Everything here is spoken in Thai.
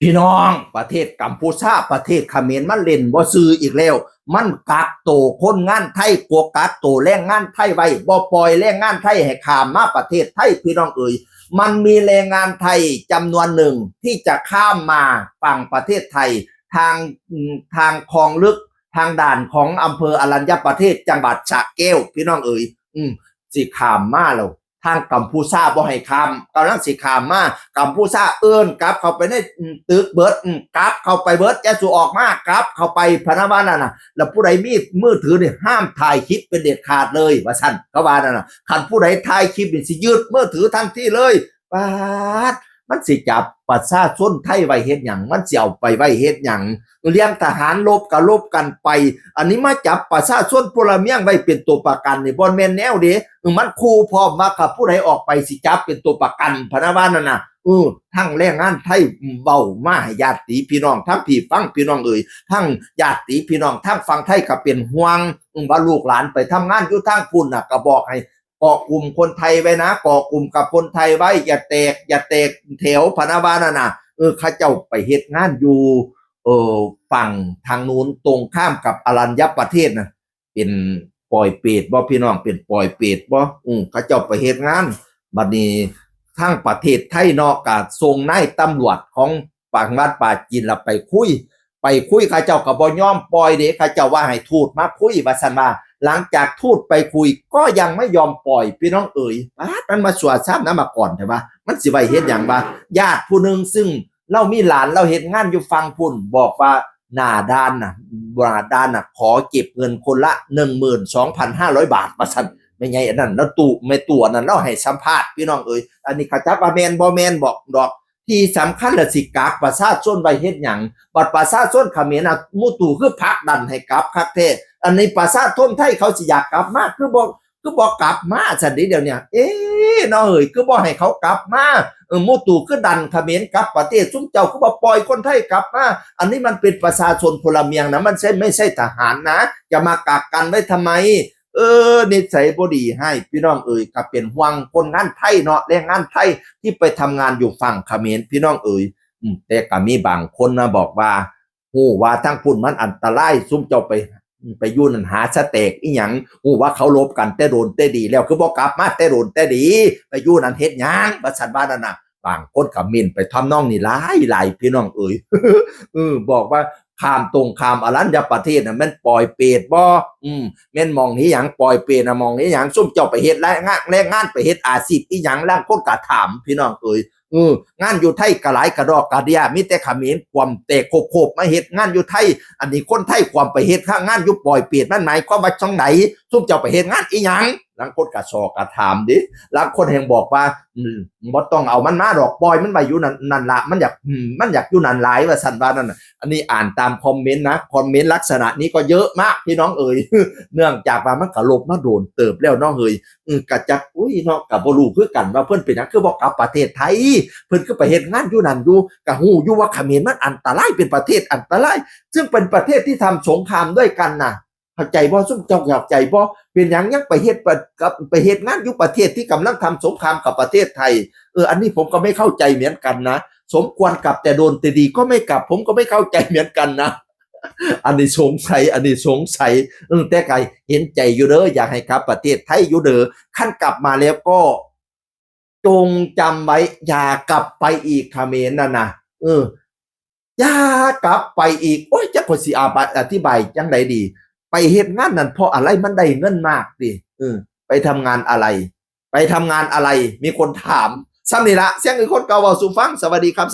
พี่น้องประเทศกัมพูชาประเทศเขมรมันเล่นบ่ซื่ออีกแล้วมันกักโตคนงานไทยกลัวกักโตแรงงานไทยไว้บ่ปล่อยแรงงานไทยให้ข้ามมาประเทศไทยพี่น้องเอ๋ยมันมีแรงงานไทยจำนวนหนึ่งที่จะข้ามมาฝั่งประเทศไทยทางคลองลึกทางด่านของอำเภออรัญญประเทศจังหวัดสระแก้วพี่น้องเอ๋ยสิข้ามมาแล้วทางกัมพูชาบ่ให้ข้ามกำลังสิข้ามมากัมพูชาเอิ้นกลับเข้าไปในตึกเบิดกลับเข้าไปเบิดจะสู่ออกมากลับเข้าไปพะนะว่านั่นน่ะแล้วผู้ใดมีมือถือนี่ห้ามถ่ายคลิปเป็นเด็ดขาดเลยว่าซั่นเขาว่านั่นน่ะคันผู้ใดถ่ายคลิปนี่สิยึดมือถือทันทีเลยปาดมันสิจับประชาชนไทยไว้เฮ็ดหยังมันสิเอาไปไว้เฮ็ดหยังเลี้ยงทหารลบก็ลบกันไปอันนี้มาจับประชาชนพลเมืองไว้เป็นตัวประกันนี่บ่แม่นแนวเด้มันคู่พร้อมว่ากับผู้ใดออกไปสิจับเป็นตัวประกันพะนะว่านั่นน่ะทั้งแรงงานไทยเว้ามาให้ญาติพี่น้องทั้งพี่ฟังพี่น้องเอ่ยทั้งญาติพี่น้องทั้งฝั่งไทยก็เป็นห่วงว่าลูกหลานไปทำงานอยู่ทางพุ่นน่ะก็บอกให้เกาะกลุ่มคนไทยไว้นะเกาะกลุ่มกับคนไทยไว้อย่าแตกแถวพะนะว่านั่นน่ะเขาเจ้าไปเฮ็ดงานอยู่ฝั่งทางนู้นตรงข้ามกับอรัญญประเทศนะเป็นปล่อยเปรตบ่พี่น้องเป็นปล่อยเปรตบ่เขาเจ้าไปเฮ็ดงานบัดนี้ทางประเทศไทยเนาะก็ส่งนายตำรวจของฝั่งวัดป่าจีนละไปคุยเขาเจ้าก็บ่ยอมปล่อยเด้เขาเจ้าว่าให้ทูตมาคุยว่าซั่นว่าหลังจากทูตไปคุยก็ยังไม่ยอมปล่อยพี่น้องเอ๋ยมันมาสวดซ้ำน้ำมาก่อนใช่ปะมันสิไว้เฮ็ดหยังบ่ญาติผู้นึงซึ่งเรามีหลานเราเฮ็ดงานอยู่ฟังพุ่นบอกว่าหน้าด้านน่ะขอเก็บเงินคนละ 12,500 บาทว่าซั่นไม่ไงอันนั้นแล้วไม่ตัวนั้นเราให้สัมภาษณ์พี่น้องเอ๋ยอันนี้เขาจับว่าแม่นบ่แม่นบอกดอกที่สำคัญละสิกักประชาชนไว้เฮ็ดหยังบัดประชาชนเขมรน่ะมู่ตู่คือผลักดันให้กลับคักแท้อันนี้ประชาชนไทยเขาสิอยากกลับมาคือบ่กลับมาซั่นเดี๋ยวเนี่ยน้องเอ๋ยคือบ่ให้เขากลับมามู่ตู่คือดันเขมรกลับประเทศซุมเจ้าคือบ่ปล่อยคนไทยกลับมาอันนี้มันเป็นประชาชนพลเมืองนะมันไม่ใช่ทหารนะจะมากักกันไว้ทำไมนิสัยบ่ดีให้พี่น้องเอ๋ยก็เป็นห่วงคนงานไทยเนาะแรงงานไทยที่ไปทำงานอยู่ฝั่งเขมรพี่น้องเอ๋ยแต่ก็มีบางคนนะบอกว่าฮู้ว่าทั้งพุ่นมันอันตรายซุมเจ้าไปอยู่นั่นหาสเต็กอีหยังฮู้ว่าเขาลบกันแต่โดนแต่ดีแล้วคือบ่กลับมาแต่โดนแต่ดีไปอยู่นั่นเฮ็ดหยังว่าซั่นว่านั่นน่ะบางคนก็เม้นไปทำนองนี้หลายพี่น้องเอ๋ยบอกว่าข้ามอรัญญประเทศน่ะมันปล่อยเปรตบ่แม่นมองนี้หยังปล่อยเปรตน่ะมองนี้หยังซุ่มเจ้าไปเฮ็ดแรงงานไปเฮ็ดอาชีพอีหยังล่างคนก็ถามพี่น้องเอ๋ยงานอยู่ไทยก็หลายกระดอกกระเดียมีแต่เขมรความแต่โคบมาเฮ็ดงานอยู่ไทยอันนี้คนไทยความไปเฮ็ดงานอยู่ปล่อยเปรตมันหมายความว่าจังไดซุ่มเจ้าไปเฮ็ดงานอีหยังหลังคนก็สอกก็ถามดิหลังคนแห่งบอกว่าบ่ต้องเอามันมาดอกปล่อยมันไว้อยู่นั่นล่ะมันอยากอยู่นั่นหลายว่าซั่นว่านั่นน่ะอันนี้อ่านตามคอมเมนต์นะคอมเมนต์ลักษณะนี้ก็เยอะมากพี่น้องเอ๋ยเนื่องจากว่ามันก็ลบมาโดนเติบแล้วน้องเอ๋ยก็จักเนาะก็บ่รู้คือกันว่าเพิ่นเป็นหยังคือบ่กลับประเทศไทยเพิ่นคือไปเฮ็ดงานอยู่นั่นอยู่ก็ฮู้อยู่ว่าเขมรมันอันตรายเป็นประเทศอันตรายซึ่งเป็นประเทศที่ทำสงครามด้วยกันน่ะเข้าใจบ่ซุมเจ้าเข้าใจบ่เป็นหยังยังไปเฮ็ดงานอยู่ประเทศที่กำลังทำสงครามกับประเทศไทยอันนี้ผมก็ไม่เข้าใจเหมือนกันนะสมควรกลับแต่โดนแต่ดีก็ไม่กลับผมก็ไม่เข้าใจเหมือนกันนะอันนี้สงสัยแต่ไกเห็นใจอยู่เด้ออยากให้กลับประเทศไทยอยู่เด้อขั้นกลับมาแล้วก็จงจำไว้อย่ากลับไปอีกเขมรน่ะนะอย่ากลับไปอีกโอ้ยจักก็สิอธิบายจังไดดีไปเฮ็ดงานนั่นเพราะอะไรมันได้เงินมากดิไปทำงานอะไรมีคนถามซ้ำนี่ละเสียงคือคนเก่าเว้าสู่ฟังสวัสดีครับ